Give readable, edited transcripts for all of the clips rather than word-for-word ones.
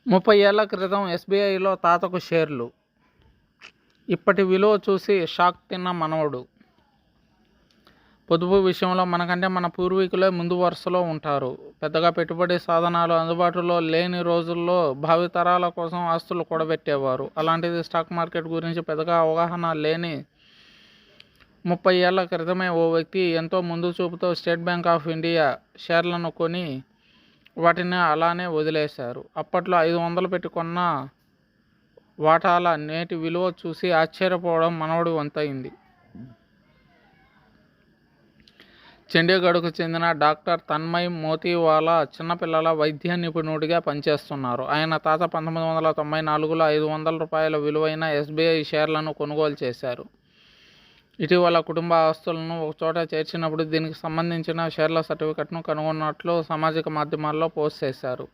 30 ఏళ్ల క్రితం ఎస్బీఐలో తాతకు షేర్లు. ఇప్పటి విలువ చూసి షాక్ తిన్న మనవడు. పొదుపు విషయంలో మనకంటే మన పూర్వీకులే ముందు వరుసలో ఉంటారు. పెద్దగా పెట్టుబడి సాధనాలు అందుబాటులో లేని రోజుల్లో భావితరాల కోసం ఆస్తులు కూడబెట్టేవారు. అలాంటిది స్టాక్ మార్కెట్ గురించి పెద్దగా అవగాహన లేని 30 ఏళ్ల క్రితమే ఓ వ్యక్తి ఎంతో ముందు చూపుతో స్టేట్ బ్యాంక్ ఆఫ్ ఇండియా షేర్లను కొని వాటిని అలానే వదిలేశారు. అప్పట్లో 500 పెట్టి కొన్న వాటాల నేటి విలువ చూసి ఆశ్చర్యపోవడం మనవడి వంతైంది. చండీగఢ్కు చెందిన డాక్టర్ తన్మయ్ మోతీవాలా చిన్నపిల్లల వైద్య నిపుణుడిగా పనిచేస్తున్నారు. ఆయన తాత 1994లో 500 రూపాయల విలువైన ఎస్బీఐ షేర్లను కొనుగోలు చేశారు. ఇటీవల కుటుంబ ఆస్తులను ఒకచోట చేర్చినప్పుడు దీనికి సంబంధించిన షేర్ల సర్టిఫికెట్ను కనుగొన్నట్లు సామాజిక మాధ్యమాల్లో పోస్ట్ చేశారు.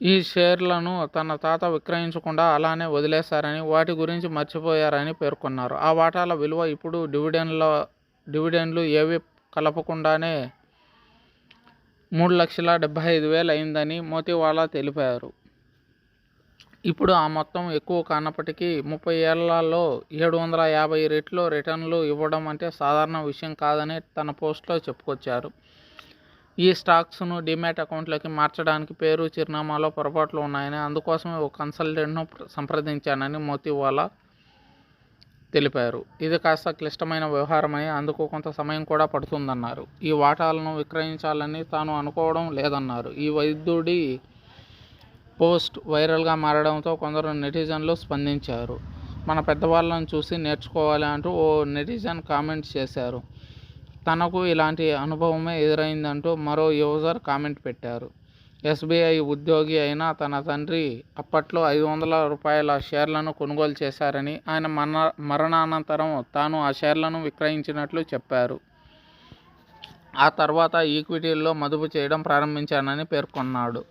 ఈ షేర్లను తన తాత విక్రయించకుండా అలానే వదిలేశారని, వాటి గురించి మర్చిపోయారని పేర్కొన్నారు. ఆ వాటాల విలువ ఇప్పుడు డివిడెండ్లు ఏవీ కలపకుండానే 3,75,000 అయిందని మోతీవాలా తెలిపారు. ఇప్పుడు ఆ మొత్తం ఎక్కువ కానప్పటికీ 30 ఏళ్లలో 750 రెట్లు రిటర్న్లు ఇవ్వడం అంటే సాధారణ విషయం కాదని తన పోస్ట్లో చెప్పుకొచ్చారు. ఈ స్టాక్స్ను డీమ్యాట్ అకౌంట్లోకి మార్చడానికి పేరు, చిరునామాలో పొరపాట్లు ఉన్నాయని, అందుకోసమే ఓ కన్సల్టెంట్ను సంప్రదించానని మోతీవాలా తెలిపారు. ఇది కాస్త క్లిష్టమైన వ్యవహారమని, అందుకు కొంత సమయం కూడా పడుతుందన్నారు. ఈ వాటాలను విక్రయించాలని తాను అనుకోవడం లేదన్నారు. ఈ వైద్యుడి పోస్ట్ వైరల్గా మారడంతో కొందరు నెటిజన్లు స్పందించారు. మన పెద్దవాళ్ళను చూసి నేర్చుకోవాలి అంటూ ఓ నెటిజన్ కామెంట్ చేశారు. తనకు ఇలాంటి అనుభవమే ఎదురైందంటూ మరో యూజర్ కామెంట్ పెట్టారు. ఎస్బీఐ ఉద్యోగి అయిన తన తండ్రి అప్పట్లో 500 రూపాయల షేర్లను కొనుగోలు చేశారని, ఆయన మరణానంతరం తాను ఆ షేర్లను విక్రయించినట్లు చెప్పారు. ఆ తర్వాత ఈక్విటీల్లో మదుపు చేయడం ప్రారంభించానని పేర్కొన్నాడు.